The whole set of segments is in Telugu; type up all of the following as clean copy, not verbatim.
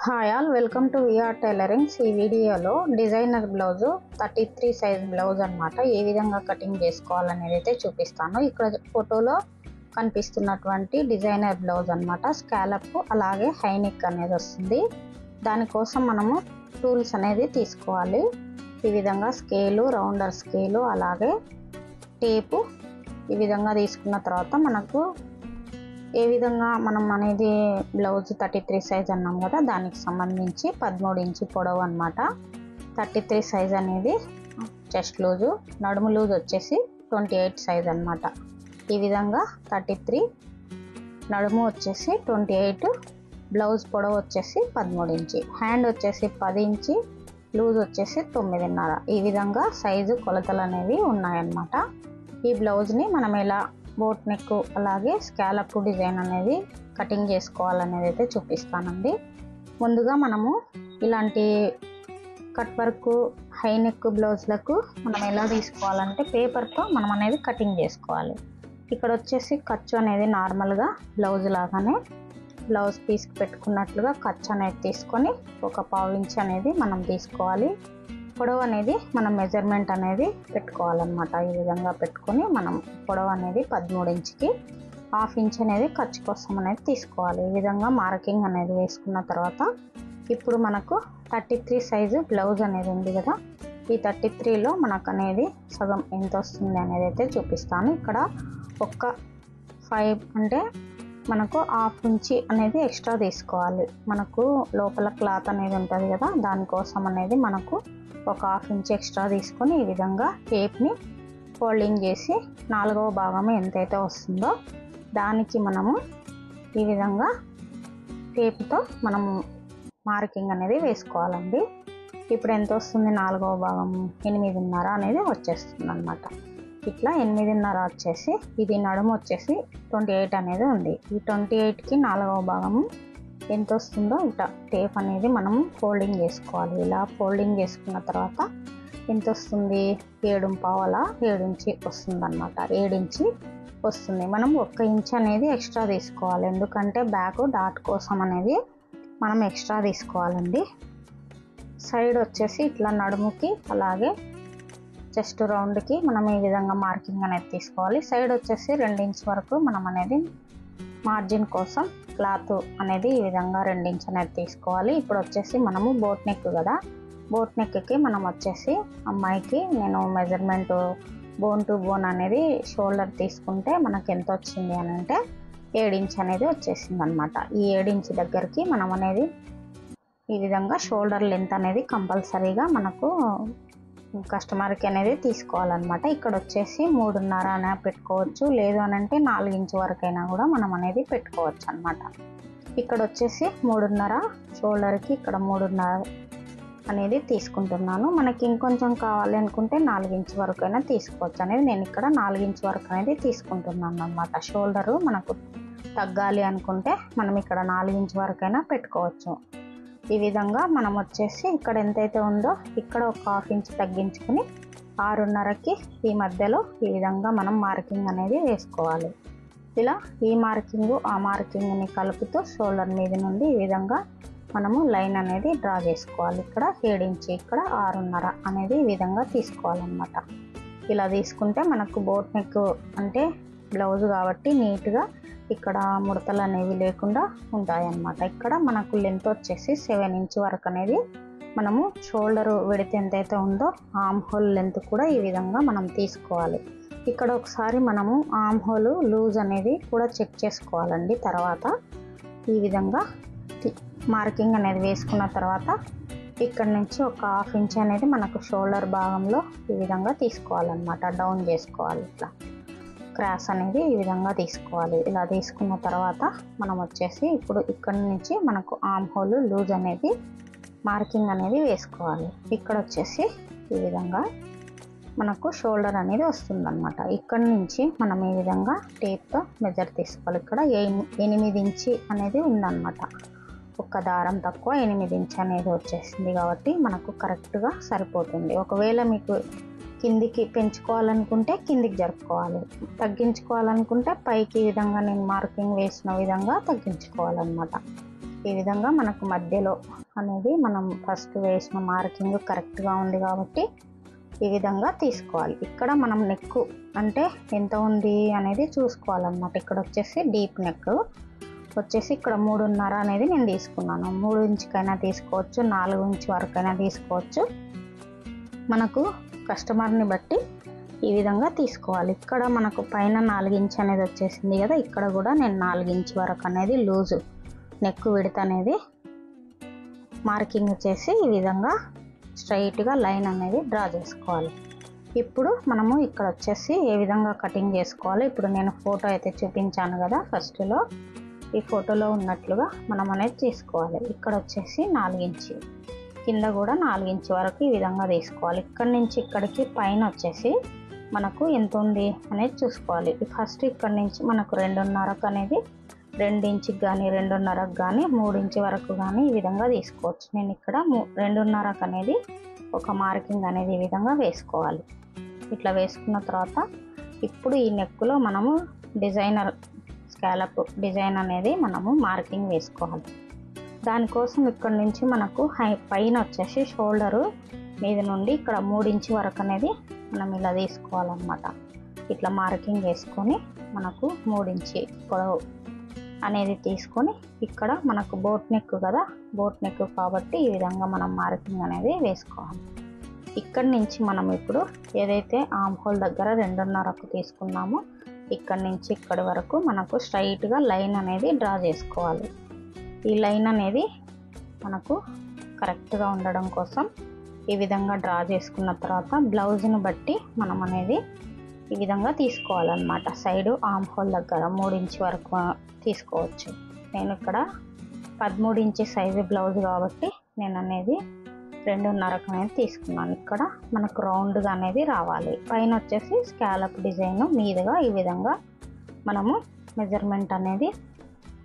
Hi all, welcome to VR tailorings. ఈ వీడియోలో డిజైనర్ బ్లౌజు 33 సైజ్ బ్లౌజ్ అనమాట ఏ విధంగా కటింగ్ చేసుకోవాలనేది అయితే చూపిస్తాను. ఇక్కడ ఫోటోలో కనిపిస్తున్నటువంటి డిజైనర్ బ్లౌజ్ అనమాట. స్కాలప్ అలాగే హై నెక్ అనేది వస్తుంది. దానికోసం మనము టూల్స్ అనేది తీసుకోవాలి. ఈ విధంగా స్కేలు, రౌండర్ స్కేలు అలాగే టేపు ఈ విధంగా తీసుకున్న తర్వాత మనకు ఏ విధంగా మనం అనేది బ్లౌజ్ 33 సైజ్ అన్నాం కదా, దానికి సంబంధించి 13 ఇంచు పొడవు అనమాట. 33 సైజ్ అనేది చెస్ట్ లూజు, నడుము లూజ్ వచ్చేసి 28 సైజ్ అనమాట. ఈ విధంగా 33, నడుము వచ్చేసి 28, బ్లౌజ్ పొడవు వచ్చేసి 13 ఇంచి, హ్యాండ్ వచ్చేసి 10 ఇంచి, లూజ్ వచ్చేసి 9.5. ఈ విధంగా సైజు కొలతలు అనేవి ఉన్నాయన్నమాట. ఈ బ్లౌజ్ని మనం ఎలా బోట్ నెక్ అలాగే స్కాలప్ డిజైన్ అనేది కటింగ్ చేసుకోవాలనేది అయితే చూపిస్తానండి. ముందుగా మనము ఇలాంటి కట్ వర్క్ హై నెక్ బ్లౌజ్లకు మనం ఎలా తీసుకోవాలంటే పేపర్తో మనం అనేది కటింగ్ చేసుకోవాలి. ఇక్కడ వచ్చేసి ఖర్చు అనేది నార్మల్గా బ్లౌజ్ లాగానే బ్లౌజ్ పీస్కి పెట్టుకున్నట్లుగా ఖర్చు అనేది తీసుకొని ఒక 1/2 ఇంచ్ అనేది మనం తీసుకోవాలి. పొడవు అనేది మనం మెజర్మెంట్ అనేది పెట్టుకోవాలన్నమాట. ఈ విధంగా పెట్టుకొని మనం పొడవు అనేది 13 ఇంచుకి 1/2 ఇంచ్ అనేది ఖర్చు కోసం అనేది తీసుకోవాలి. ఈ విధంగా మార్కింగ్ అనేది వేసుకున్న తర్వాత ఇప్పుడు మనకు 33 సైజు బ్లౌజ్ అనేది ఉంది కదా, ఈ 33లో మనకు అనేది సగం ఎంత వస్తుంది అనేది అయితే చూపిస్తాను. ఇక్కడ ఒక్క 5 అంటే మనకు 1/2 ఇంచ్ అనేది ఎక్స్ట్రా తీసుకోవాలి. మనకు లోపల క్లాత్ అనేది ఉంటుంది కదా, దానికోసం అనేది మనకు ఒక 1/2 ఇంచ్ ఎక్స్ట్రా తీసుకొని ఈ విధంగా టేప్ని ఫోల్డింగ్ చేసి 4వ భాగం ఎంతైతే వస్తుందో దానికి మనము ఈ విధంగా టేప్తో మనము మార్కింగ్ అనేది వేసుకోవాలండి. ఇప్పుడు ఎంత వస్తుంది 4వ భాగం 8.5 అనేది వచ్చేస్తుంది అనమాట. ఇట్లా 8.5 వచ్చేసి ఇది నడుము వచ్చేసి 28 అనేది ఉంది. ఈ 28కి 4వ భాగము ఎంత వస్తుందో ఇట్లా టేప్ అనేది మనం ఫోల్డింగ్ చేసుకోవాలి. ఇలా ఫోల్డింగ్ చేసుకున్న తర్వాత ఎంత వస్తుంది 7.5 ఇంచి వస్తుంది అనమాట. 7 ఇంచి వస్తుంది. మనం 1 ఇంచ్ అనేది ఎక్స్ట్రా తీసుకోవాలి, ఎందుకంటే బ్యాక్ డాట్ కోసం అనేది మనం ఎక్స్ట్రా తీసుకోవాలండి. సైడ్ వచ్చేసి ఇట్లా నడుముకి అలాగే చెస్ట్ రౌండ్కి మనం ఈ విధంగా మార్కింగ్ అనేది తీసుకోవాలి. సైడ్ వచ్చేసి 2 ఇంచ్ వరకు మనం అనేది మార్జిన్ కోసం క్లాత్ అనేది ఈ విధంగా 2 ఇంచ్ అనేది తీసుకోవాలి. ఇప్పుడు వచ్చేసి మనము బోట్ నెక్ కదా, బోట్ నెక్కి మనం వచ్చేసి అమ్మాయికి నేను మెజర్మెంట్ బోన్ టు బోన్ అనేది షోల్డర్ తీసుకుంటే మనకి ఎంత వచ్చింది అని అంటే 7 ఇంచ్ అనేది వచ్చేసింది అనమాట. ఈ 7 ఇంచ్ దగ్గరికి మనం అనేది ఈ విధంగా షోల్డర్ లెంత్ అనేది కంపల్సరీగా మనకు కస్టమర్కి అనేది తీసుకోవాలన్నమాట. ఇక్కడ వచ్చేసి 3.5 అనే పెట్టుకోవచ్చు, లేదు అని అంటే 4 ఇంచ్ వరకైనా కూడా మనం అనేది పెట్టుకోవచ్చు అనమాట. ఇక్కడ వచ్చేసి 3.5 షోల్డర్కి, ఇక్కడ 3.5 అనేది తీసుకుంటున్నాను. మనకి ఇంకొంచెం కావాలి అనుకుంటే 4 ఇంచ్ వరకైనా తీసుకోవచ్చు అనేది నేను ఇక్కడ 4 ఇంచ్ వరకు అనేది తీసుకుంటున్నాను అనమాట. షోల్డరు మనకు తగ్గాలి అనుకుంటే మనం ఇక్కడ 4 ఇంచ్ వరకైనా పెట్టుకోవచ్చు. ఈ విధంగా మనం వచ్చేసి ఇక్కడ ఎంతైతే ఉందో ఇక్కడ ఒక 1/2 ఇంచ్ తగ్గించుకుని 6.5కి ఈ మధ్యలో ఈ విధంగా మనం మార్కింగ్ అనేది వేసుకోవాలి. ఇలా ఈ మార్కింగ్ ఆ మార్కింగ్ని కలుపుతూ షోల్డర్ మీద నుండి ఈ విధంగా మనము లైన్ అనేది డ్రా చేసుకోవాలి. ఇక్కడ 7 ఇంచ్, ఇక్కడ 6.5 అనేది ఈ విధంగా తీసుకోవాలన్నమాట. ఇలా తీసుకుంటే మనకు బోట్ నెక్ అంటే బ్లౌజ్ కాబట్టి నీట్గా ఇక్కడ ముడతలు అనేవి లేకుండా ఉంటాయన్నమాట. ఇక్కడ మనకు లెంత్ వచ్చేసి 7 ఇంచ్ వరకు అనేది మనము షోల్డర్ విడత ఎంతైతే ఉందో ఆర్మ్ హోల్ లెంత్ కూడా ఈ విధంగా మనం తీసుకోవాలి. ఇక్కడ ఒకసారి మనము ఆర్మ్ హోల్ లూజ్ అనేది కూడా చెక్ చేసుకోవాలండి. తర్వాత ఈ విధంగా మార్కింగ్ అనేది వేసుకున్న తర్వాత ఇక్కడ నుంచి ఒక 1/2 ఇంచ్ అనేది మనకు షోల్డర్ భాగంలో ఈ విధంగా తీసుకోవాలన్నమాట. డౌన్ చేసుకోవాలి, ఇట్లా క్రాస్ అనేది ఈ విధంగా తీసుకోవాలి. ఇలా తీసుకున్న తర్వాత మనం వచ్చేసి ఇప్పుడు ఇక్కడ నుంచి మనకు ఆర్మ్ హోల్ లూజ్ అనేది మార్కింగ్ అనేది వేసుకోవాలి. ఇక్కడ వచ్చేసి ఈ విధంగా మనకు షోల్డర్ అనేది వస్తుందన్నమాట. ఇక్కడ నుంచి మనం ఈ విధంగా టేప్తో మెజర్ తీసుకోవాలి. ఇక్కడ 8 ఇంచి అనేది ఉందన్నమాట. ఒక దారం తక్కువ 8 ఇంచ్ అనేది వచ్చేసింది కాబట్టి మనకు కరెక్ట్గా సరిపోతుంది. ఒకవేళ మీకు కిందికి పెంచుకోవాలనుకుంటే కిందికి జరుపుకోవాలి, తగ్గించుకోవాలనుకుంటే పైకి ఈ విధంగా నేను మార్కింగ్ వేసిన విధంగా తగ్గించుకోవాలన్నమాట. ఈ విధంగా మనకు మధ్యలో అనేది మనం ఫస్ట్ వేసిన మార్కింగ్ కరెక్ట్గా ఉంది కాబట్టి ఈ విధంగా తీసుకోవాలి. ఇక్కడ మనం నెక్ అంటే ఎంత ఉంది అనేది చూసుకోవాలన్నమాట. ఇక్కడ వచ్చేసి డీప్ నెక్ వచ్చేసి ఇక్కడ 3.5 అనేది నేను తీసుకున్నాను. 3 ఇంచుకైనా తీసుకోవచ్చు, 4 ఇంచు వరకైనా తీసుకోవచ్చు. మనకు కస్టమర్ని బట్టి ఈ విధంగా తీసుకోవాలి. ఇక్కడ మనకు పైన 4 ఇంచు అనేది వచ్చేసింది కదా, ఇక్కడ కూడా నేను 4 ఇంచు వరకు అనేది లూజు నెక్ విడత అనేది మార్కింగ్ చేసి ఈ విధంగా స్ట్రైట్గా లైన్ అనేది డ్రా చేసుకోవాలి. ఇప్పుడు మనము ఇక్కడ వచ్చేసి ఏ విధంగా కటింగ్ చేసుకోవాలి, ఇప్పుడు నేను ఫోటో అయితే చూపించాను కదా ఫస్ట్లో, ఈ ఫోటోలో ఉన్నట్లుగా మనం అనేది తీసుకోవాలి. ఇక్కడ వచ్చేసి 4 ఇంచు, కింద కూడా 4 ఇంచు వరకు ఈ విధంగా తీసుకోవాలి. ఇక్కడ నుంచి ఇక్కడికి పైన వచ్చేసి మనకు ఎంత ఉంది అనేది చూసుకోవాలి. ఫస్ట్ ఇక్కడ నుంచి మనకు 2.5 అనేది 2 ఇంచుకి కానీ 2.5కి కానీ 3 ఇంచు వరకు కానీ ఈ విధంగా తీసుకోవచ్చు. నేను ఇక్కడ 2.5 అనేది ఒక మార్కింగ్ అనేది ఈ విధంగా వేసుకోవాలి. ఇట్లా వేసుకున్న తర్వాత ఇప్పుడు ఈ నెక్లో మనము డిజైనర్ స్కాలప్ డిజైన్ అనేది మనము మార్కింగ్ వేసుకోవాలి. దానికోసం ఇక్కడ నుంచి మనకు పైన వచ్చేసి షోల్డరు మీద నుండి ఇక్కడ 3 ఇంచు వరకు అనేది మనం ఇలా తీసుకోవాలన్నమాట. ఇట్లా మార్కింగ్ వేసుకొని మనకు 3 ఇంచు పొడవు అనేది తీసుకొని ఇక్కడ మనకు బోట్ నెక్ కదా, బోట్ నెక్ కాబట్టి ఈ విధంగా మనం మార్కింగ్ అనేది వేసుకోవాలి. ఇక్కడి నుంచి మనం ఇప్పుడు ఏదైతే ఆర్మ్ హోల్ దగ్గర 2.5కు తీసుకున్నామో ఇక్కడి నుంచి ఇక్కడి వరకు మనకు స్ట్రైట్గా లైన్ అనేది డ్రా చేసుకోవాలి. ఈ లైన్ అనేది మనకు కరెక్ట్గా ఉండడం కోసం ఈ విధంగా డ్రా చేసుకున్న తర్వాత బ్లౌజ్ని బట్టి మనం అనేది ఈ విధంగా తీసుకోవాలన్నమాట. సైడు ఆర్మ్ హోల్ దగ్గర 3 ఇంచు వరకు తీసుకోవచ్చు. నేను ఇక్కడ 13 ఇంచు సైజు బ్లౌజ్ కాబట్టి నేను అనేది 2.5 అనేది తీసుకున్నాను. ఇక్కడ మనకు రౌండ్గా అనేది రావాలి. పైన వచ్చేసి స్కాలప్ డిజైన్ మీదుగా ఈ విధంగా మనము మెజర్మెంట్ అనేది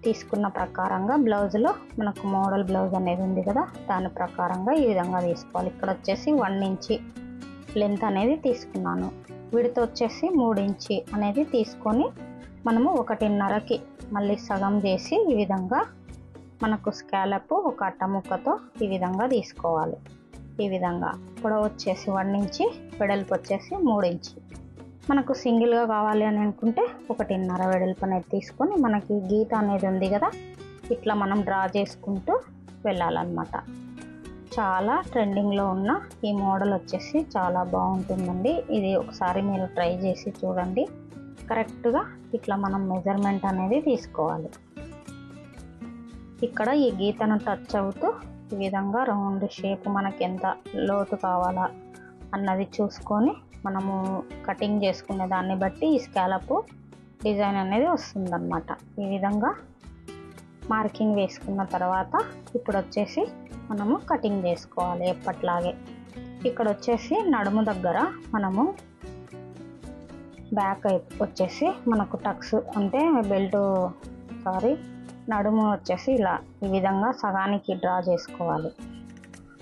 తీసుకున్న ప్రకారంగా బ్లౌజ్లో మనకు మోడల్ బ్లౌజ్ అనేది ఉంది కదా, దాని ప్రకారంగా ఈ విధంగా తీసుకోవాలి. ఇక్కడ వచ్చేసి 1 ఇంచు లెంత్ అనేది తీసుకున్నాను. విడత వచ్చేసి 3 ఇంచు అనేది తీసుకొని మనము 1.5కి మళ్ళీ సగం చేసి ఈ విధంగా మనకు స్కాలప్ ఒక అట్టముక్కతో ఈ విధంగా తీసుకోవాలి. ఈ విధంగా పొడవు వచ్చేసి 1 ఇంచు, వెడల్పు వచ్చేసి 3 ఇంచు. మనకు సింగిల్గా కావాలి అని అనుకుంటే 1.5 వెడల్పు అనేది తీసుకొని మనకి గీత అనేది ఉంది కదా, ఇట్లా మనం డ్రా చేసుకుంటూ వెళ్ళాలన్నమాట. చాలా ట్రెండింగ్లో ఉన్న ఈ మోడల్ వచ్చేసి చాలా బాగుంటుందండి. ఇది ఒకసారి మీరు ట్రై చేసి చూడండి. కరెక్ట్గా ఇట్లా మనం మెజర్మెంట్ అనేది తీసుకోవాలి. ఇక్కడ ఈ గీతను టచ్ అవుతూ ఈ విధంగా రౌండ్ షేప్ మనకి ఎంత లోతు కావాలా అన్నది చూసుకొని మనము కటింగ్ చేసుకునే దాన్ని బట్టి ఈ స్కాలప్ డిజైన్ అనేది వస్తుందన్నమాట. ఈ విధంగా మార్కింగ్ వేసుకున్న తర్వాత ఇప్పుడు వచ్చేసి మనము కటింగ్ చేసుకోవాలి ఎప్పట్లాగే. ఇక్కడ వచ్చేసి నడుము దగ్గర మనము బ్యాక్ వచ్చేసి మనకు టక్స్ అంటే బెల్ట్ నడుము వచ్చేసి ఇలా ఈ విధంగా సగానికి డ్రా చేసుకోవాలి.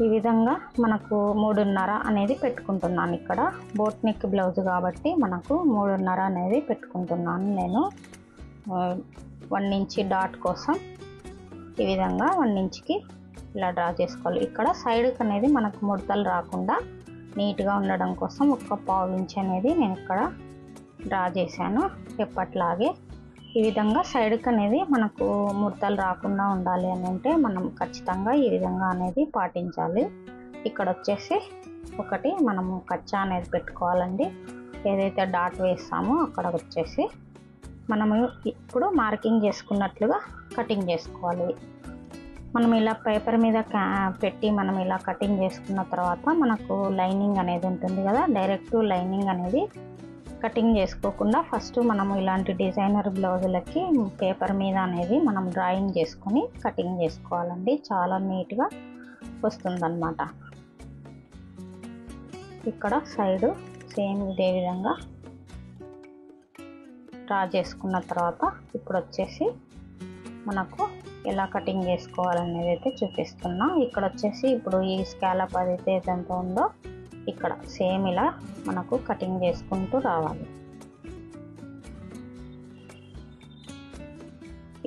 ఈ విధంగా మనకు 3.5 అనేది పెట్టుకుంటున్నాను. ఇక్కడ బోట్ నెక్ బ్లౌజ్ కాబట్టి మనకు 3.5 అనేది పెట్టుకుంటున్నాను నేను 1 ఇంచు డాట్ కోసం. ఈ విధంగా 1 ఇంచుకి ఇలా డ్రా చేసుకోవాలి. ఇక్కడ సైడ్కి అనేది మనకు ముడతలు రాకుండా నీట్గా ఉండడం కోసం ఒక 1/4 ఇంచు అనేది నేను ఇక్కడ డ్రా చేశాను ఎప్పట్లాగే. ఈ విధంగా సైడ్కి అనేది మనకు ముడతలు రాకుండా ఉండాలి అని అంటే మనం ఖచ్చితంగా ఈ విధంగా అనేది పాటించాలి. ఇక్కడ వచ్చేసి ఒకటి మనము కచ్చా అనేది పెట్టుకోవాలండి. ఏదైతే డాట్ వేస్తామో అక్కడ వచ్చేసి మనము ఇప్పుడు మార్కింగ్ చేసుకున్నట్లుగా కటింగ్ చేసుకోవాలి. మనం ఇలా పేపర్ మీద పెట్టి మనం ఇలా కటింగ్ చేసుకున్న తర్వాత మనకు లైనింగ్ అనేది ఉంటుంది కదా, డైరెక్ట్ లైనింగ్ అనేది కటింగ్ చేసుకోకుండా ఫస్ట్ మనము ఇలాంటి డిజైనర్ బ్లౌజులకి పేపర్ మీద అనేది మనం డ్రాయింగ్ చేసుకొని కటింగ్ చేసుకోవాలండి. చాలా నీట్గా వస్తుందన్నమాట. ఇక్కడ సైడు సేమ్ ఇదే విధంగా డ్రా చేసుకున్న తర్వాత ఇప్పుడు వచ్చేసి మనకు ఎలా కటింగ్ చేసుకోవాలనేది అయితే చూపిస్తున్నా. ఇక్కడ వచ్చేసి ఇప్పుడు ఈ స్కాలప్ అదైతే ఎంత ఉందో ఇక్కడ సేమ్ ఇలా మనకు కటింగ్ చేసుకుంటూ రావాలి.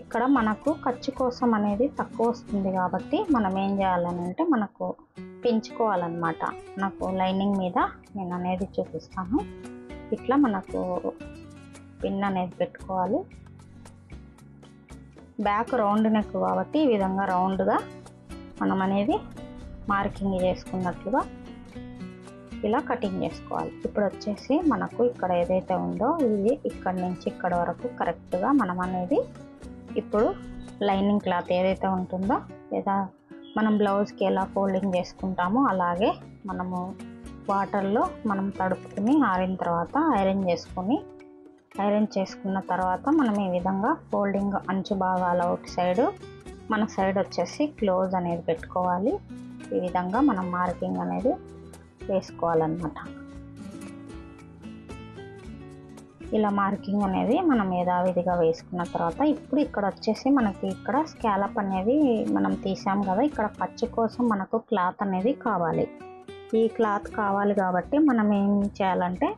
ఇక్కడ మనకు ఖర్చు కోసం అనేది తక్కువ వస్తుంది కాబట్టి మనం ఏం చేయాలని అంటే మనకు పెంచుకోవాలన్నమాట. మనకు లైనింగ్ మీద నేను అనేది చూపిస్తాను. ఇట్లా మనకు పిన్ అనేది పెట్టుకోవాలి. బ్యాక్ రౌండ్ నెక్ కాబట్టి ఈ విధంగా రౌండ్గా మనం అనేది మార్కింగ్ చేసుకున్నట్లుగా ఇలా కటింగ్ చేసుకోవాలి. ఇప్పుడు వచ్చేసి మనకు ఇక్కడ ఏదైతే ఉందో ఇది ఇక్కడ నుంచి ఇక్కడ వరకు కరెక్ట్గా మనం అనేది ఇప్పుడు లైనింగ్ క్లాత్ ఏదైతే ఉంటుందో లేదా మనం బ్లౌజ్కి ఎలా ఫోల్డింగ్ చేసుకుంటామో అలాగే మనము వాటర్లో మనం తడుపుకుని ఆరిన తర్వాత ఐరన్ చేసుకున్న తర్వాత మనం ఈ విధంగా ఫోల్డింగ్ అంచు భాగాల అవుట్ సైడ్ మన సైడ్ వచ్చేసి క్లోజ్ అనేది పెట్టుకోవాలి. ఈ విధంగా మనం మార్కింగ్ అనేది వేసుకోవాలన్నమాట. ఇలా మార్కింగ్ అనేది మనం యథావిధిగా వేసుకున్న తర్వాత ఇప్పుడు ఇక్కడ వచ్చేసి మనకి ఇక్కడ స్కాలప్ అనేది మనం తీసాం కదా, ఇక్కడ ఖర్చు కోసం మనకు క్లాత్ అనేది కావాలి. ఈ క్లాత్ కావాలి కాబట్టి మనం ఏం చేయాలంటే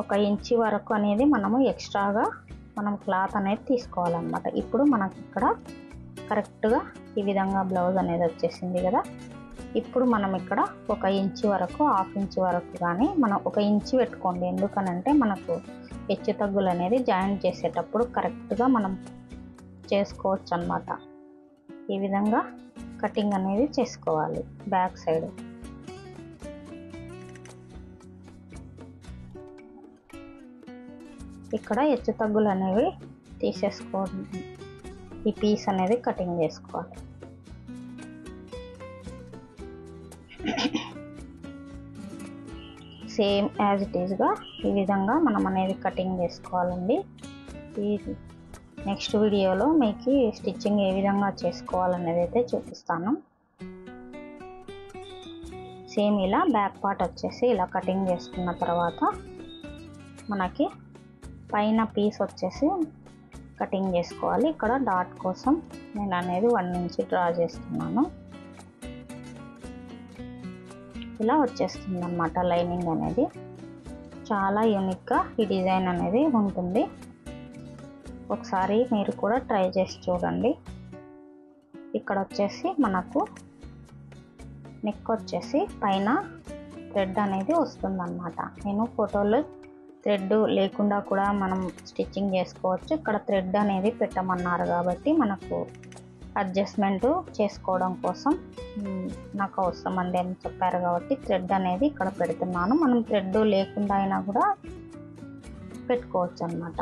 ఒక ఇంచి వరకు అనేది మనము ఎక్స్ట్రాగా మనం క్లాత్ అనేది తీసుకోవాలన్నమాట. ఇప్పుడు మనకి ఇక్కడ కరెక్ట్గా ఈ విధంగా బ్లౌజ్ అనేది వచ్చేసింది కదా. ఇప్పుడు మనం ఇక్కడ ఒక ఇంచి వరకు హాఫ్ ఇంచ్ వరకు కానీ మనం ఒక ఇంచి పెట్టుకోండి. ఎందుకనంటే మనకు హెచ్చు తగ్గులు అనేది జాయింట్ చేసేటప్పుడు కరెక్ట్గా మనం చేసుకోవచ్చు అన్నమాట. ఈ విధంగా కటింగ్ అనేది చేసుకోవాలి బ్యాక్ సైడ్. ఇక్కడ హెచ్చు తగ్గులు అనేవి తీసేసుకోండి. ఈ పీస్ అనేది కటింగ్ చేసుకోవాలి. సేమ్ యాజ్ ఇట్ ఈస్గా ఈ విధంగా మనం అనేది కటింగ్ చేసుకోవాలండి. ఈ నెక్స్ట్ వీడియోలో మీకు స్టిచ్చింగ్ ఏ విధంగా చేసుకోవాలనేది అయితే చూపిస్తాను. సేమ్ ఇలా బ్యాక్ పార్ట్ వచ్చేసి ఇలా కటింగ్ చేసుకున్న తర్వాత మనకి పైన పీస్ వచ్చేసి కటింగ్ చేసుకోవాలి. ఇక్కడ డాట్ కోసం నేను అనేది 1 ఇంచ్ డ్రా చేస్తున్నాను. ఇలా వచ్చేస్తుంది అన్నమాట లైనింగ్ అనేది. చాలా యూనిక్గా ఈ డిజైన్ అనేది ఉంటుంది. ఒకసారి మీరు కూడా ట్రై చేసి చూడండి. ఇక్కడ వచ్చేసి మనకు నెక్ వచ్చేసి పైన థ్రెడ్ అనేది వస్తుందన్నమాట. నేను ఫోటోలో థ్రెడ్ లేకుండా కూడా మనం స్టిచ్చింగ్ చేసుకోవచ్చు. ఇక్కడ థ్రెడ్ అనేది పెట్టమన్నారు కాబట్టి మనకు అడ్జస్ట్మెంట్ చేసుకోవడం కోసం నాకు అవసరం అండి అని చెప్పారు కాబట్టి థ్రెడ్ అనేది ఇక్కడ పెడుతున్నాను. మనం థ్రెడ్ లేకుండా అయినా కూడా పెట్టుకోవచ్చు అన్నమాట.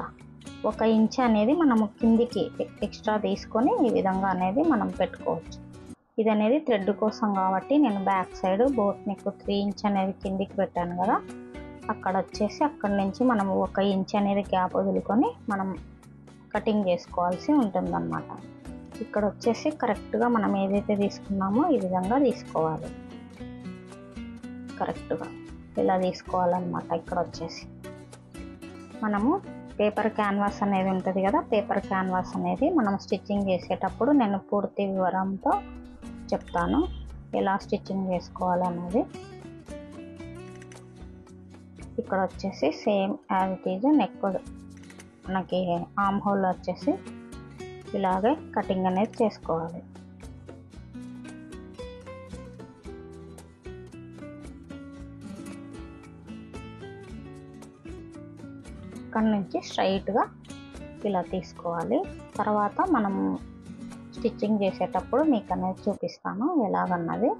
1 ఇంచ్ అనేది మనము కిందికి ఎక్స్ట్రా తీసుకొని ఈ విధంగా అనేది మనం పెట్టుకోవచ్చు. ఇది అనేది థ్రెడ్ కోసం కాబట్టి నేను back side boat neck 3 inch అనేది కిందికి పెట్టాను కదా, అక్కడ వచ్చేసి అక్కడి నుంచి మనం 1 ఇంచ్ అనేది గ్యాప్ వదులుకొని మనం కటింగ్ చేసుకోవాల్సి ఉంటుందన్నమాట. ఇక్కడ వచ్చేసి కరెక్ట్గా మనం ఏదైతే తీసుకున్నామో ఈ విధంగా తీసుకోవాలి. కరెక్ట్గా ఇలా తీసుకోవాలన్నమాట. ఇక్కడ వచ్చేసి మనము పేపర్ క్యాన్వాస్ అనేది ఉంటుంది కదా, పేపర్ క్యాన్వాస్ అనేది మనం స్టిచ్చింగ్ చేసేటప్పుడు నేను పూర్తి వివరంతో చెప్తాను ఎలా స్టిచ్చింగ్ చేసుకోవాలనేది. ఇక్కడ వచ్చేసి same as it is neck మనకి ఆర్మ్ హోల్ వచ్చేసి ఇలాగే కటింగ్ అనేది చేసుకోవాలి. ఇక్కడ నుంచి స్ట్రైట్గా ఇలా తీసుకోవాలి. తర్వాత మనం స్టిచ్చింగ్ చేసేటప్పుడు మీకు అనేది చూపిస్తాను ఎలాగన్నది.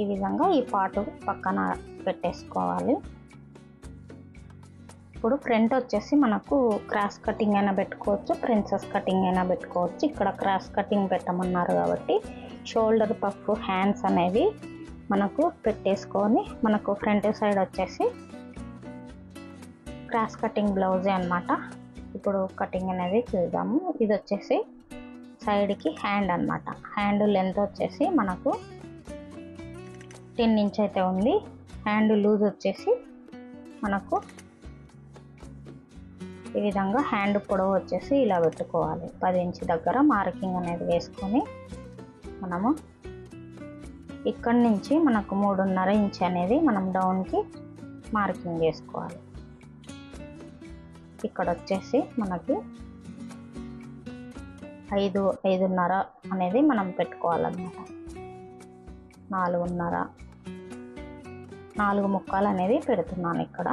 ఈ విధంగా ఈ పార్ట్ పక్కన పెట్టేసుకోవాలి. ఇప్పుడు ఫ్రంట్ వచ్చేసి మనకు క్రాస్ కటింగ్ అయినా పెట్టుకోవచ్చు, ప్రిన్సెస్ కటింగ్ అయినా పెట్టుకోవచ్చు. ఇక్కడ క్రాస్ కటింగ్ పెట్టమన్నారు కాబట్టి షోల్డర్ పఫ్ హ్యాండ్స్ అనేవి మనకు పెట్టేసుకొని మనకు ఫ్రంట్ సైడ్ వచ్చేసి క్రాస్ కటింగ్ బ్లౌజే అన్నమాట. ఇప్పుడు కటింగ్ అనేది చూద్దాము. ఇది వచ్చేసి సైడ్కి హ్యాండ్ అన్నమాట. హ్యాండ్ లెంత్ వచ్చేసి మనకు 10 ఇంచ్ అయితే ఉంది. హ్యాండ్ లూజ్ వచ్చేసి మనకు ఈ విధంగా హ్యాండ్ పొడవు వచ్చేసి ఇలా పెట్టుకోవాలి. 10 ఇంచ్ దగ్గర మార్కింగ్ అనేది వేసుకొని మనము ఇక్కడి నుంచి మనకు 3.5 ఇంచ్ అనేది మనం డౌన్కి మార్కింగ్ చేసుకోవాలి. ఇక్కడ వచ్చేసి మనకి 5.5 అనేది మనం పెట్టుకోవాలన్నమాట. 4 ముక్కలు అనేది పెడుతున్నాను ఇక్కడ.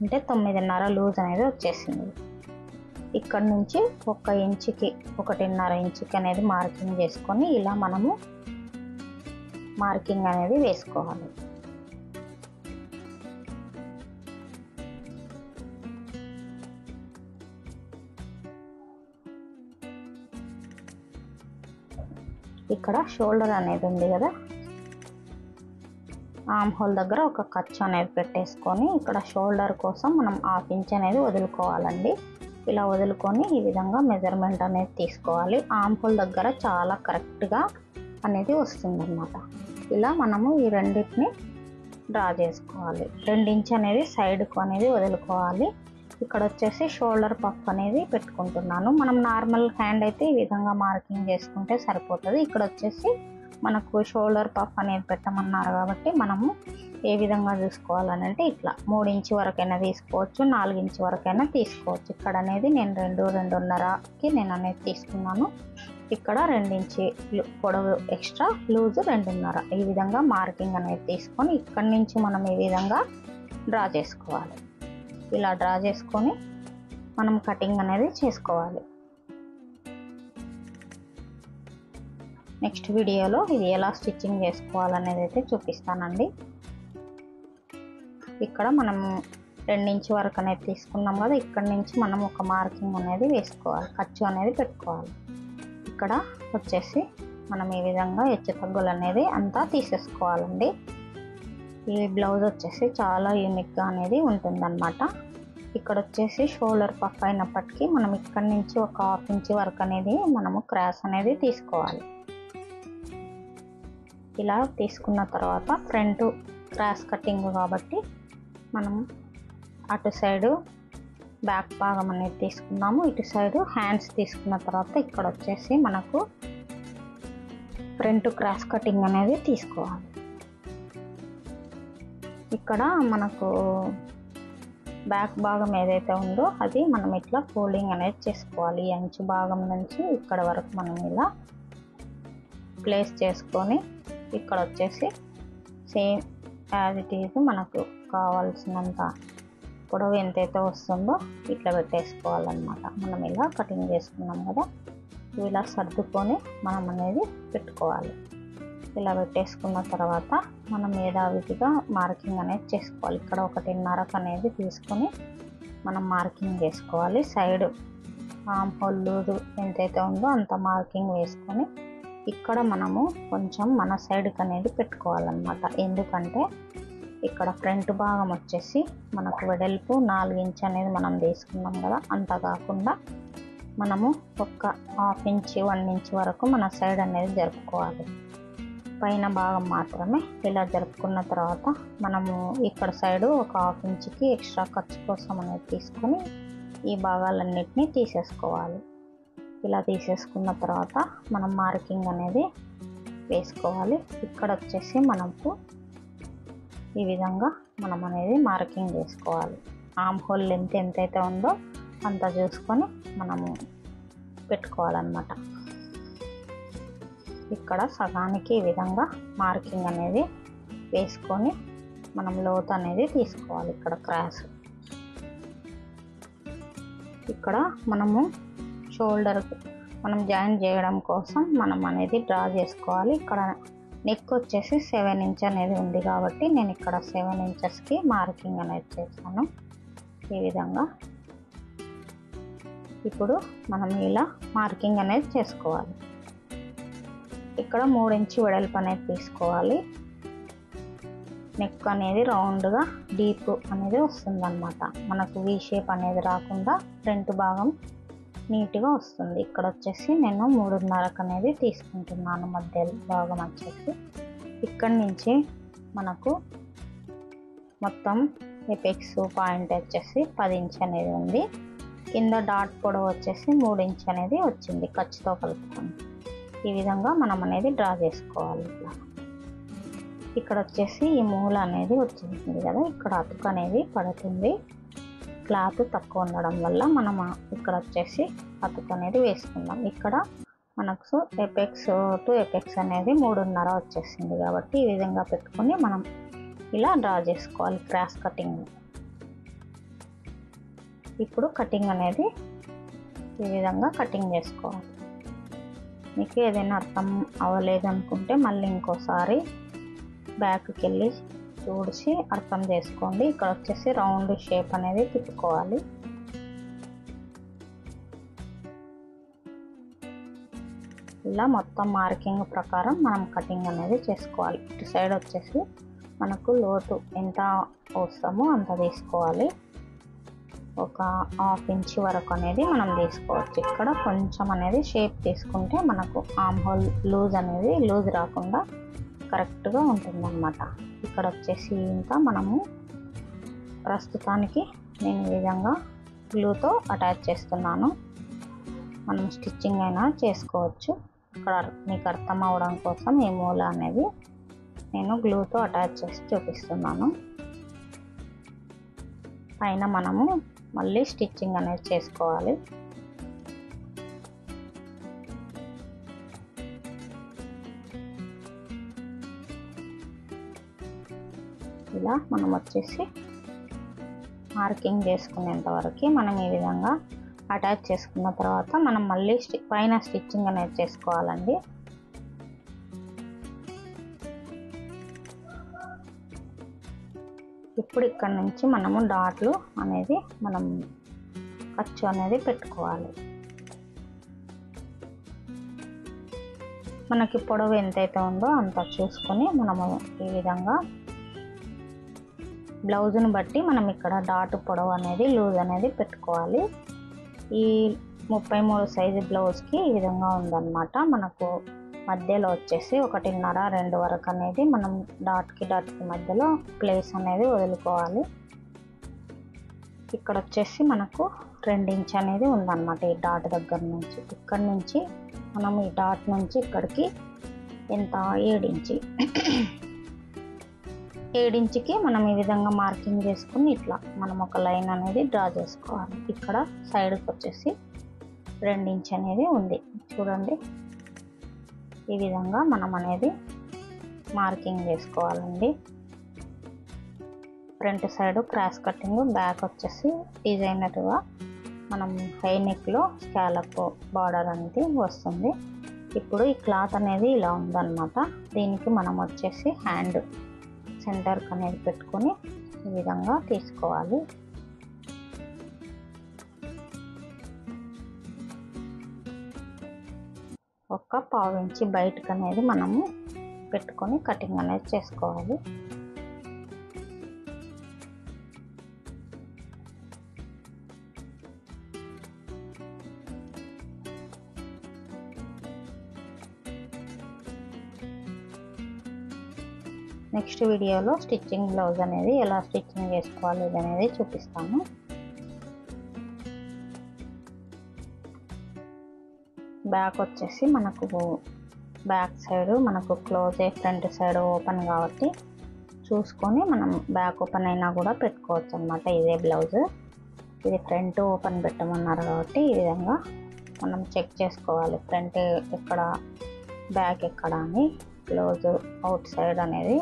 అంటే 9.5 లూజ్ అనేది వచ్చేసింది. ఇక్కడ నుంచి 1 ఇంచుకి 1.5 ఇంచుకి అనేది మార్కింగ్ చేసుకొని ఇలా మనము మార్కింగ్ అనేది వేసుకోవాలి. ఇక్కడ షోల్డర్ అనేది ఉంది కదా, ఆర్మ్ హోల్ దగ్గర ఒక ఖర్చు అనేది పెట్టేసుకొని ఇక్కడ షోల్డర్ కోసం మనం 1/2 ఇంచ్ అనేది వదులుకోవాలండి. ఇలా వదులుకొని ఈ విధంగా మెజర్మెంట్ అనేది తీసుకోవాలి. ఆర్మ్ హోల్ దగ్గర చాలా కరెక్ట్గా అనేది వస్తుందన్నమాట. ఇలా మనము ఈ రెండింటిని డ్రా చేసుకోవాలి. 2 ఇంచ్ అనేది సైడ్కు అనేది వదులుకోవాలి. ఇక్కడ వచ్చేసి షోల్డర్ పఫ్ అనేది పెట్టుకుంటున్నాను. మనం నార్మల్ హ్యాండ్ అయితే ఈ విధంగా మార్కింగ్ చేసుకుంటే సరిపోతుంది. ఇక్కడ వచ్చేసి మనకు షోల్డర్ పఫ్ అనేది పెట్టమన్నారు కాబట్టి మనము ఏ విధంగా చూసుకోవాలని అంటే ఇట్లా 3 ఇంచ్ వరకైనా తీసుకోవచ్చు, 4 ఇంచ్ వరకైనా తీసుకోవచ్చు. ఇక్కడ అనేది నేను 2.5కి నేను అనేది తీసుకున్నాను. ఇక్కడ 2 ఇంచ్ పొడవు ఎక్స్ట్రా, లూజు 2.5. ఈ విధంగా మార్కింగ్ అనేది తీసుకొని ఇక్కడి నుంచి మనం ఈ విధంగా డ్రా చేసుకోవాలి. ఇలా డ్రా చేసుకొని మనం కటింగ్ అనేది చేసుకోవాలి. నెక్స్ట్ వీడియోలో ఇది ఎలా స్టిచ్చింగ్ చేసుకోవాలనేది అయితే చూపిస్తానండి. ఇక్కడ మనం 2 ఇంచ్ వరకు అనేది తీసుకున్నాం కదా, ఇక్కడ నుంచి మనం ఒక మార్కింగ్ అనేది వేసుకోవాలి, ఖర్చు అనేది పెట్టుకోవాలి. ఇక్కడ వచ్చేసి మనం ఈ విధంగా హెచ్చు తగ్గులు అనేది అంతా తీసేసుకోవాలండి. ఈ బ్లౌజ్ వచ్చేసి చాలా యూనిక్గా అనేది ఉంటుందన్నమాట. ఇక్కడ వచ్చేసి షోల్డర్ పఫ్ అయినప్పటికీ మనం ఇక్కడ నుంచి ఒక 1/2 ఇంచ్ వరకు అనేది మనము క్రాస్ అనేది తీసుకోవాలి. ఇలా తీసుకున్న తర్వాత ఫ్రంట్ క్రాస్ కటింగ్ కాబట్టి మనం అటు సైడు బ్యాక్ భాగం అనేది తీసుకున్నాము, ఇటు సైడు హ్యాండ్స్ తీసుకున్న తర్వాత ఇక్కడ వచ్చేసి మనకు ఫ్రంట్ క్రాస్ కటింగ్ అనేది తీసుకోవాలి. ఇక్కడ మనకు బ్యాక్ భాగం ఏదైతే ఉందో అది మనం ఇట్లా ఫోల్డింగ్ అనేది చేసుకోవాలి. ఈ అంచు భాగం నుంచి ఇక్కడ వరకు మనం ఇలా ప్లేస్ చేసుకొని ఇక్కడ వచ్చేసి సేమ్ యాజ్ ఇట్ ఈజ్ మనకు కావాల్సినంత పొడవు ఎంతైతే వస్తుందో ఇట్లా పెట్టేసుకోవాలన్నమాట. మనం ఇలా కటింగ్ చేసుకున్నాం కదా, ఇలా సర్దుకొని మనం అనేది పెట్టుకోవాలి. ఇలా పెట్టేసుకున్న తర్వాత మనం యథావిధిగా మార్కింగ్ అనేది చేసుకోవాలి. ఇక్కడ 1.5 అనేది తీసుకొని మనం మార్కింగ్ చేసుకోవాలి. సైడ్ ఆర్మ్ హోల్ లూజు ఎంతైతే ఉందో అంత మార్కింగ్ వేసుకొని ఇక్కడ మనము కొంచెం మన సైడ్కి అనేది పెట్టుకోవాలన్నమాట. ఎందుకంటే ఇక్కడ ఫ్రంట్ భాగం వచ్చేసి మనకు వెడల్పు 4 ఇంచ్ అనేది మనం తీసుకున్నాం కదా, అంత కాకుండా మనము ఒక 1/2 ఇంచ్ 1 ఇంచ్ వరకు మన సైడ్ అనేది జరుపుకోవాలి. పైన భాగం మాత్రమే ఇలా జరుపుకున్న తర్వాత మనము ఇక్కడ సైడు ఒక 1/2 ఇంచ్కి ఎక్స్ట్రా ఖర్చు కోసం అనేది తీసుకొని ఈ భాగాలన్నిటినీ తీసేసుకోవాలి. ఇలా తీసేసుకున్న తర్వాత మనం మార్కింగ్ అనేది వేసుకోవాలి. ఇక్కడ వచ్చేసి మనకు ఈ విధంగా మనం అనేది మార్కింగ్ చేసుకోవాలి. ఆర్మ్ హోల్ లెంత్ ఎంతైతే ఉందో అంత చూసుకొని మనము పెట్టుకోవాలన్నమాట. ఇక్కడ సగానికి ఈ విధంగా మార్కింగ్ అనేది వేసుకొని మనం లోతు అనేది తీసుకోవాలి. ఇక్కడ క్రాస్ ఇక్కడ మనము షోల్డర్ మనం జాయిన్ చేయడం కోసం మనం అనేది డ్రా చేసుకోవాలి. ఇక్కడ నెక్ వచ్చేసి 7 ఇంచ్ అనేది ఉంది కాబట్టి నేను ఇక్కడ 7 ఇంచెస్కి మార్కింగ్ అనేది చేశాను. ఈ విధంగా ఇప్పుడు మనం ఇలా మార్కింగ్ అనేది చేసుకోవాలి. ఇక్కడ 3 ఇంచ్ వెడల్పు అనేది తీసుకోవాలి. నెక్ అనేది రౌండ్గా డీప్ అనేది వస్తుందన్నమాట. మనకు వీ షేప్ అనేది రాకుండా ఫ్రంట్ భాగం నీట్గా వస్తుంది. ఇక్కడ వచ్చేసి నేను 3.5 అనేది తీసుకుంటున్నాను. మధ్య భాగం వచ్చేసి ఇక్కడి నుంచి మనకు మొత్తం ఎపెక్స్ పాయింట్ వచ్చేసి 10 ఇంచ్ అనేది ఉంది. కింద డాట్ పొడవు వచ్చేసి 3 ఇంచ్ అనేది వచ్చింది ఖర్చుతో కలుపుకొని. ఈ విధంగా మనం అనేది డ్రా చేసుకోవాలి. ఇట్లా ఇక్కడ వచ్చేసి ఈ మూల అనేది వచ్చేసింది కదా, ఇక్కడ అతుకు అనేది పడుతుంది. క్లాత్ తక్కువ ఉండడం వల్ల మనం ఇక్కడ వచ్చేసి అతుకు అనేది వేసుకుందాం. ఇక్కడ మనకు ఎపెక్స్ టు ఎపెక్స్ అనేది 3.5 వచ్చేసింది కాబట్టి ఈ విధంగా పెట్టుకొని మనం ఇలా డ్రా చేసుకోవాలి క్రాస్ కటింగ్. ఇప్పుడు కటింగ్ అనేది ఈ విధంగా కటింగ్ చేసుకోవాలి. మీకు ఏదైనా అర్థం అవ్వలేదు అనుకుంటే మళ్ళీ ఇంకోసారి బ్యాక్కి వెళ్ళి చూసి అర్థం చేసుకోండి. ఇక్కడ వచ్చేసి రౌండ్ షేప్ అనేది తిప్పుకోవాలి. ఇలా మొత్తం మార్కింగ్ ప్రకారం మనం కటింగ్ అనేది చేసుకోవాలి. ఇటు సైడ్ వచ్చేసి మనకు లోతు ఎంత అవసరమో అంత తీసుకోవాలి. ఒక 1/2 ఇంచ్ వరకు అనేది మనం తీసుకోవచ్చు. ఇక్కడ కొంచెం అనేది షేప్ తీసుకుంటే మనకు ఆర్మ్ హోల్ లూజ్ రాకుండా కరెక్ట్గా ఉంటుందన్నమాట. ఇక్కడ వచ్చేసి ఇంకా మనము ప్రస్తుతానికి నేను ఈ విధంగా గ్లూతో అటాచ్ చేస్తున్నాను. మనం స్టిచ్చింగ్ అయినా చేసుకోవచ్చు. ఇక్కడ మీకు అర్థం అవడం కోసం ఈ మూల అనేది నేను గ్లూతో అటాచ్ చేసి చూపిస్తున్నాను. పైన మనము మళ్ళీ స్టిచ్చింగ్ అనేది చేసుకోవాలి. ఇలా మనం వచ్చేసి మార్కింగ్ చేసుకునేంత వరకు మనం ఈ విధంగా అటాచ్ చేసుకున్న తర్వాత మనం మళ్ళీ పైన స్టిచ్చింగ్ అనేది చేసుకోవాలండి. ఇప్పుడు ఇక్కడ నుంచి మనము డాట్లు అనేది మనం ఖర్చు అనేది పెట్టుకోవాలి. మనకి పొడవు ఎంతైతే ఉందో అంత చూసుకొని మనము ఈ విధంగా బ్లౌజ్ని బట్టి మనం ఇక్కడ డాట్ పొడవు అనేది లూజ్ అనేది పెట్టుకోవాలి. ఈ 33 సైజు బ్లౌజ్కి ఈ విధంగా ఉందన్నమాట. మనకు మధ్యలో వచ్చేసి 1.5-2 వరకు అనేది మనం డాట్కి మధ్యలో ప్లేస్ అనేది వదులుకోవాలి. ఇక్కడ వచ్చేసి మనకు 2 ఇంచ్ అనేది ఉందన్నమాట ఈ డాట్ దగ్గర నుంచి. ఇక్కడ నుంచి మనం ఈ డాట్ నుంచి ఇక్కడికి ఎంత 7 ఇంచ్ 7 ఇంచ్కి మనం ఈ విధంగా మార్కింగ్ చేసుకుని ఇట్లా మనం ఒక లైన్ అనేది డ్రా చేసుకోవాలి. ఇక్కడ సైడ్కి వచ్చేసి 2 ఇంచ్ అనేది ఉంది చూడండి. ఈ విధంగా మనం అనేది మార్కింగ్ చేసుకోవాలండి. Front side cross cutting, back వచ్చేసి డిజైనర్గా మనం హై నెక్లో స్కాలప్ బార్డర్ అనేది వస్తుంది. ఇప్పుడు ఈ క్లాత్ అనేది ఇలా ఉందన్నమాట. దీనికి మనం వచ్చేసి హ్యాండ్ సెంటర్కి అనేది పెట్టుకొని ఈ విధంగా తీసుకోవాలి. ఒక 1/2 ఇంచ్ బయటకు అనేది మనము పెట్టుకొని కటింగ్ అనేది చేసుకోవాలి. నెక్స్ట్ వీడియోలో స్టిచ్చింగ్ బ్లౌజ్ అనేది ఎలా స్టిచ్చింగ్ చేసుకోవాలి అనేది చూపిస్తాను. బ్యాక్ వచ్చేసి మనకు బ్యాక్ సైడ్ మనకు క్లోజ్ ఫ్రంట్ సైడ్ ఓపెన్ కాబట్టి చూసుకొని మనం బ్యాక్ ఓపెన్ అయినా కూడా పెట్టుకోవచ్చు అన్నమాట. ఇదే బ్లౌజ్ ఇది ఫ్రంట్ ఓపెన్ పెట్టమన్నారు కాబట్టి ఈ విధంగా మనం చెక్ చేసుకోవాలి. ఫ్రంట్ ఎక్కడ బ్యాక్ ఎక్కడ అని. క్లోజ్ అవుట్ సైడ్ అనేది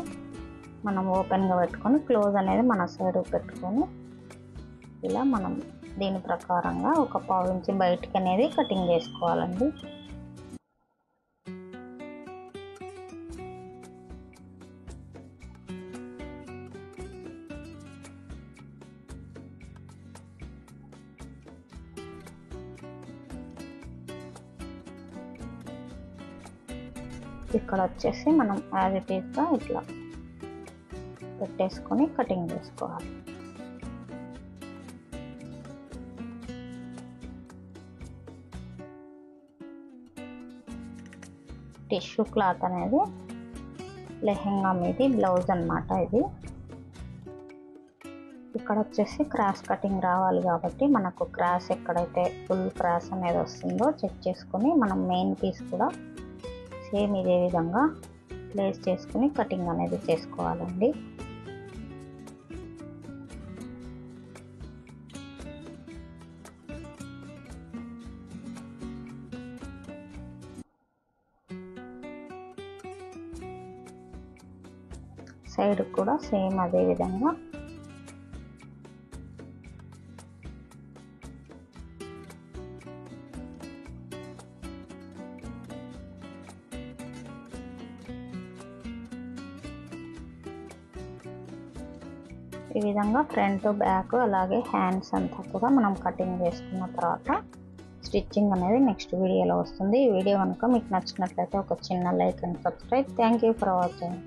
మనం ఓపెన్గా పెట్టుకొని క్లోజ్ అనేది మన సైడ్ పెట్టుకొని ఇలా మనం దీని ప్రకారంగా ఒక 1/2 ఇంచ్ బయటికి అనేది కటింగ్ చేసుకోవాలండి. ఇక్కడ వచ్చేసి మనం యాజ్ ఇట్ ఈస్గా ఇట్లా పెట్టేసుకొని కటింగ్ చేసుకోవాలి. టిష్యూ క్లాత్ అనేది లెహెంగా మీది బ్లౌజ్ అన్నమాట. ఇది ఇక్కడ వచ్చేసి క్రాస్ కటింగ్ రావాలి కాబట్టి మనకు క్రాస్ ఎక్కడైతే ఫుల్ క్రాస్ అనేది వస్తుందో చెక్ చేసుకొని మనం మెయిన్ పీస్ కూడా సేమ్ ఇదే విధంగా ప్లేస్ చేసుకుని కటింగ్ అనేది చేసుకోవాలండి. సైడ్ కూడా సేమ్ అదే విధంగా ఈ విధంగా ఫ్రంట్ బ్యాక్ అలాగే హ్యాండ్స్ అంతా కూడా మనం కటింగ్ చేసుకున్న తర్వాత స్టిచ్చింగ్ అనేది నెక్స్ట్ వీడియోలో వస్తుంది. ఈ వీడియో కనుక మీకు నచ్చినట్లయితే ఒక చిన్న like and subscribe. Thank you for watching.